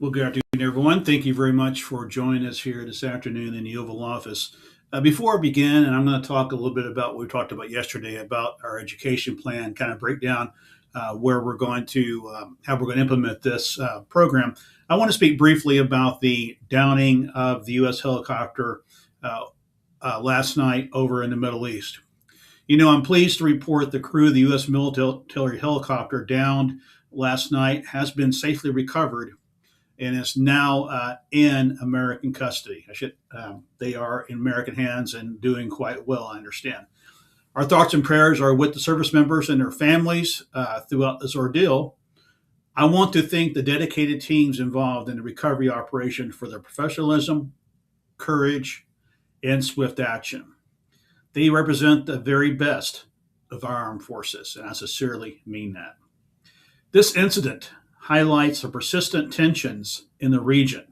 Well, good afternoon, everyone. Thank you very much for joining us here this afternoon in the Oval Office. Before I begin, and I'm going to talk a little bit about what we talked about yesterday about our education plan, kind of break down where we're going to, how we're going to implement this program. I want to speak briefly about the downing of the U.S. helicopter uh, last night over in the Middle East. I'm pleased to report the crew of the U.S. military helicopter downed last night has been safely recovered and is now in American custody. They are in American hands and doing quite well, I understand. Our thoughts and prayers are with the service members and their families throughout this ordeal. I want to thank the dedicated teams involved in the recovery operation for their professionalism, courage, and swift action. They represent the very best of our armed forces, and I sincerely mean that. This incident highlights the persistent tensions in the region.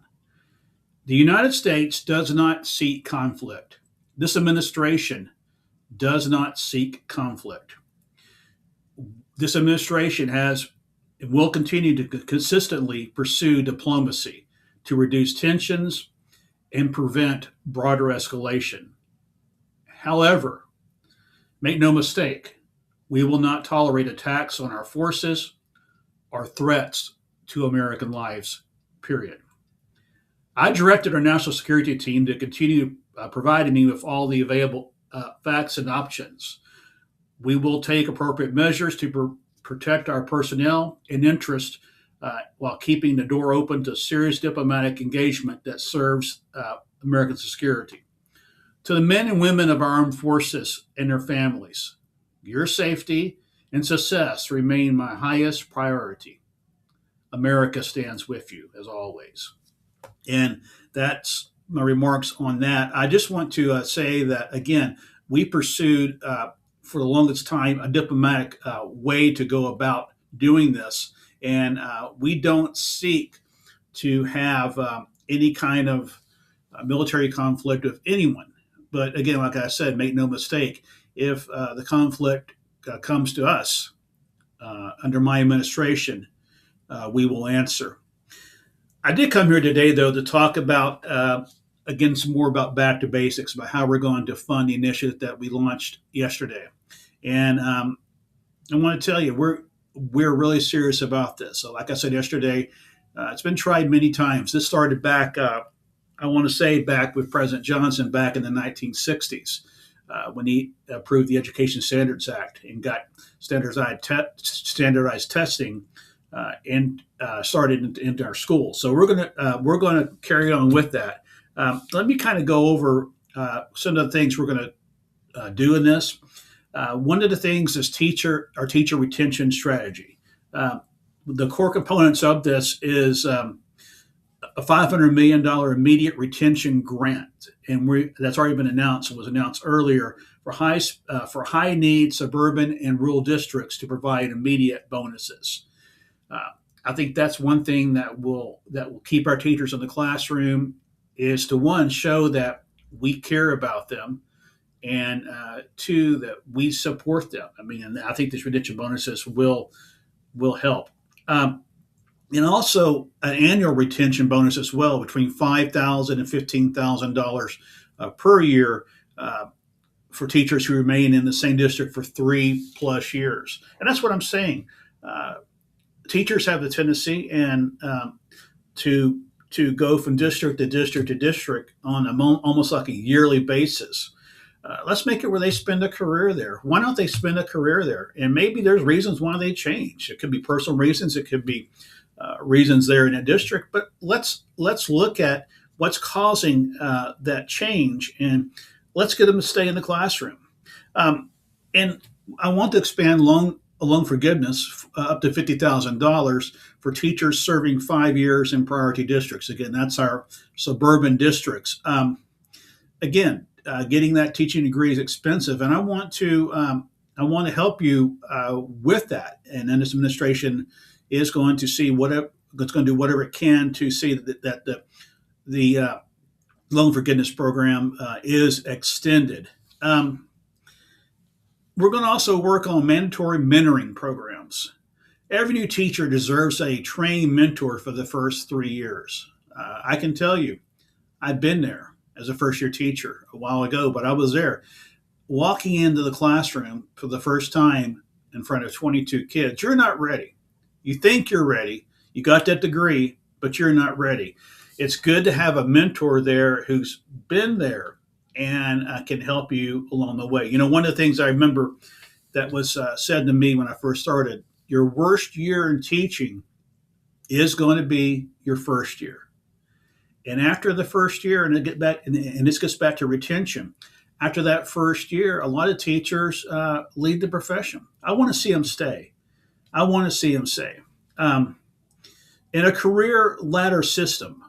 The United States does not seek conflict. This administration does not seek conflict. This administration has and will continue to consistently pursue diplomacy to reduce tensions and prevent broader escalation. However, make no mistake, we will not tolerate attacks on our forces or threats to American lives, period. I directed our national security team to continue providing me with all the available facts and options. We will take appropriate measures to protect our personnel and interest while keeping the door open to serious diplomatic engagement that serves American security. To the men and women of our armed forces and their families, your safety and success remain my highest priority. America stands with you, as always. And that's my remarks on that. I just want to say that, again, we pursued for the longest time a diplomatic way to go about doing this. And we don't seek to have any kind of military conflict with anyone. But again, like I said, make no mistake, if the conflict comes to us under my administration, we will answer. I did come here today, though, to talk about, again, some more about back to basics, about how we're going to fund the initiative that we launched yesterday. And I want to tell you, we're really serious about this. So, like I said yesterday, it's been tried many times. This started back, I want to say, back with President Johnson back in the 1960s. When he approved the Education Standards Act and got standardized testing and started into our schools. So we're gonna carry on with that. Let me kind of go over some of the things we're going to do in this. One of the things is our teacher retention strategy. The core components of this is a $500 million immediate retention grant, and that's already been announced. It was announced earlier for high need suburban and rural districts to provide immediate bonuses. I think that's one thing that will keep our teachers in the classroom is to, one, show that we care about them, and two, that we support them. I mean, and I think these retention bonuses will help. And also an annual retention bonus as well, between $5,000 and $15,000 per year for teachers who remain in the same district for 3+ years. And that's what I'm saying. Teachers have the tendency and to go from district to district to district on almost like a yearly basis. Let's make it where they spend a career there. Why don't they spend a career there? And maybe there's reasons why they change. It could be personal reasons. It could be reasons there in a district. But let's look at what's causing that change, and let's get them to stay in the classroom. And I want to expand loan forgiveness up to $50,000 for teachers serving 5 years in priority districts. Again, that's our suburban districts. Getting that teaching degree is expensive, and I want to help you with that. And then this administration is going to see it's going to do whatever it can to see that the loan forgiveness program is extended. We're going to also work on mandatory mentoring programs. Every new teacher deserves a trained mentor for the first 3 years. I can tell you, I've been there as a first year teacher a while ago, but I was there walking into the classroom for the first time in front of 22 kids. You're not ready. You think you're ready. You got that degree, but you're not ready. It's good to have a mentor there who's been there and can help you along the way. One of the things I remember that was said to me when I first started, your worst year in teaching is going to be your first year. And after the first year, and this gets back to retention. After that first year, a lot of teachers leave the profession. I want to see them stay. I want to see them stay. In a career ladder system,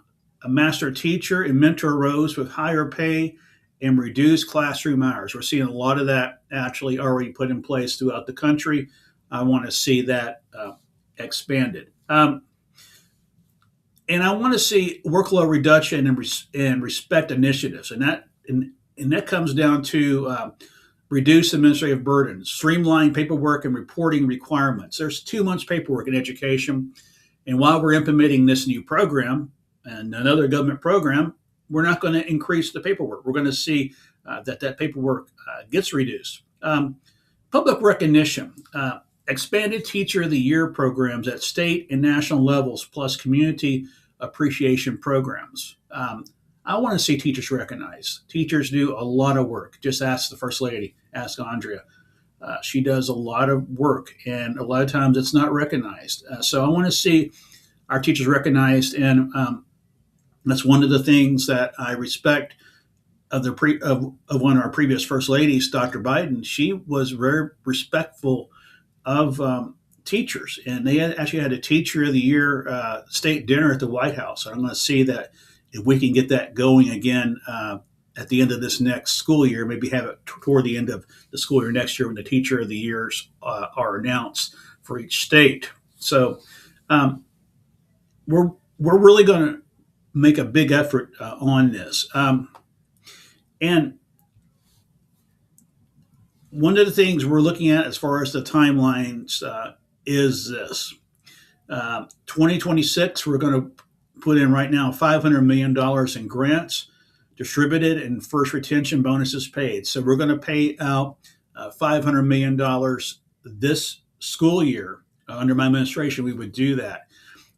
a master teacher and mentor roles with higher pay and reduced classroom hours. We're seeing a lot of that actually already put in place throughout the country. I want to see that expanded. And I want to see workload reduction and respect initiatives. And that comes down to reduce administrative burdens, streamline paperwork and reporting requirements. There's too much paperwork in education. And while we're implementing this new program and another government program, we're not going to increase the paperwork. We're going to see that paperwork gets reduced. Public recognition, expanded Teacher of the Year programs at state and national levels, plus community appreciation programs. I want to see teachers recognized. Teachers do a lot of work. Just ask the First Lady, ask Andrea. She does a lot of work, and a lot of times it's not recognized. So I want to see our teachers recognized, and that's one of the things that I respect of one of our previous First Ladies, Dr. Biden. She was very respectful of teachers, and they actually had a Teacher of the Year state dinner at the White House. I'm going to see that if we can get that going again at the end of this next school year, maybe have it toward the end of the school year next year when the Teacher of the Years are announced for each state. So we're really going to make a big effort on this. And one of the things we're looking at as far as the timelines is this. 2026, we're going to put in right now $500 million in grants distributed and first retention bonuses paid. So we're going to pay out $500 million this school year. Under my administration, we would do that.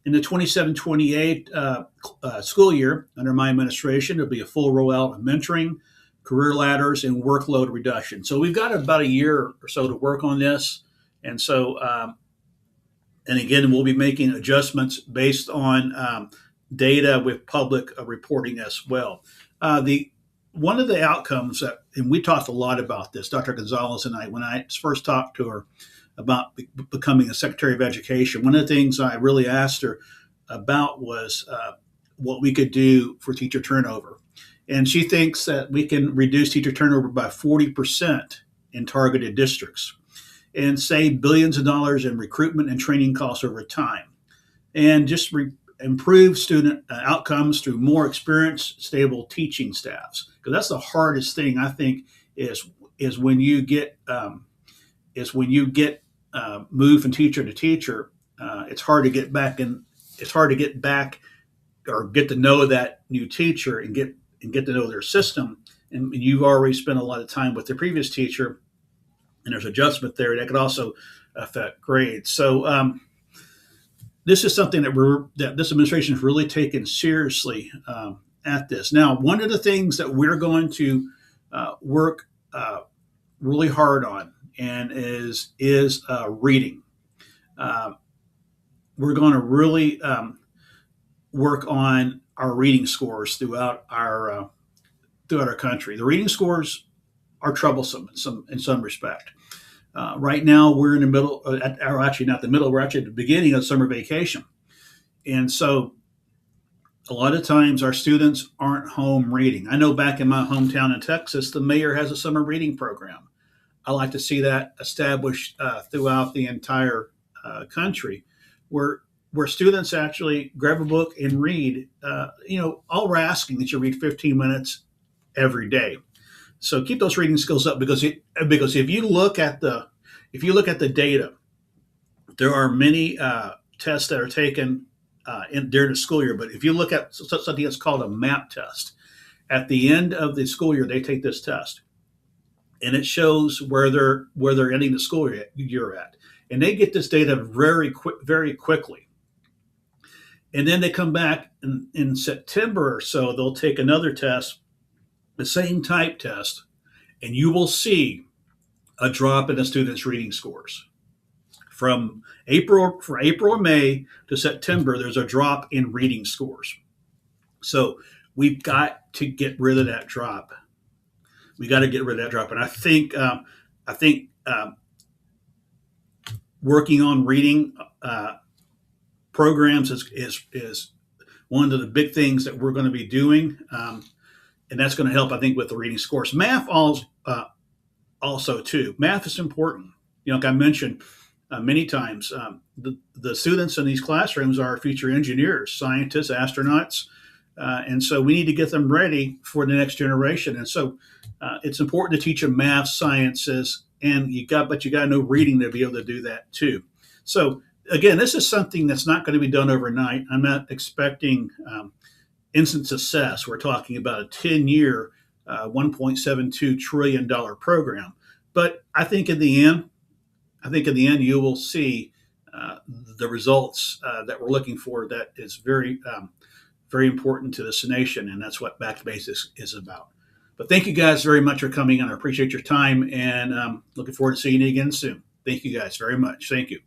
In the 27-28 school year, under my administration, there'll be a full rollout of mentoring, career ladders, and workload reduction. So we've got about a year or so to work on this. And so, and again, we'll be making adjustments based on data with public reporting as well. One of the outcomes that, and we talked a lot about this, Dr. Gonzalez and I, when I first talked to her about becoming a Secretary of Education, one of the things I really asked her about was what we could do for teacher turnover. And she thinks that we can reduce teacher turnover by 40% in targeted districts and save billions of dollars in recruitment and training costs over time, and just improve student outcomes through more experienced, stable teaching staffs. Because that's the hardest thing, I think, is when you get moved from teacher to teacher. It's hard to get back, or get to know that new teacher and get to know their system. And you've already spent a lot of time with the previous teacher, and there's adjustment there that could also affect grades. So this is something that this administration has really taken seriously at this. Now, one of the things that we're going to work really hard on and is reading. We're going to really work on our reading scores throughout our country. The reading scores are troublesome in some respect. Right now, we're in the middle, or actually not the middle, we're actually at the beginning of summer vacation. And so a lot of times our students aren't home reading. I know back in my hometown in Texas, the mayor has a summer reading program. I like to see that established throughout the entire country, where students actually grab a book and read. All we're asking is you read 15 minutes every day. So keep those reading skills up, because if you look at the data, There are many tests that are taken during the school year, but if you look at something that's called a MAP test, at the end of the school year, they take this test, and it shows where they're ending the school year at, and they get this data very quickly. And then they come back in September or so. They'll take another test, the same type test, and you will see a drop in the students' reading scores. From April or May to September, there's a drop in reading scores. So we've got to get rid of that drop. We got to get rid of that drop, and I think working on reading programs is one of the big things that we're going to be doing, and that's going to help, I think, with the reading scores. Math also too. Math is important. Like I mentioned many times, the students in these classrooms are future engineers, scientists, astronauts, and so we need to get them ready for the next generation. And so it's important to teach them math, sciences, and you got to know reading to be able to do that too. So again, this is something that's not going to be done overnight. I'm not expecting instant success. We're talking about a 10-year, $1.72 trillion program. But I think in the end, you will see the results that we're looking for. That is very important to this nation, and that's what Back to Basics is about. But thank you guys very much for coming on. I appreciate your time, and looking forward to seeing you again soon. Thank you guys very much. Thank you.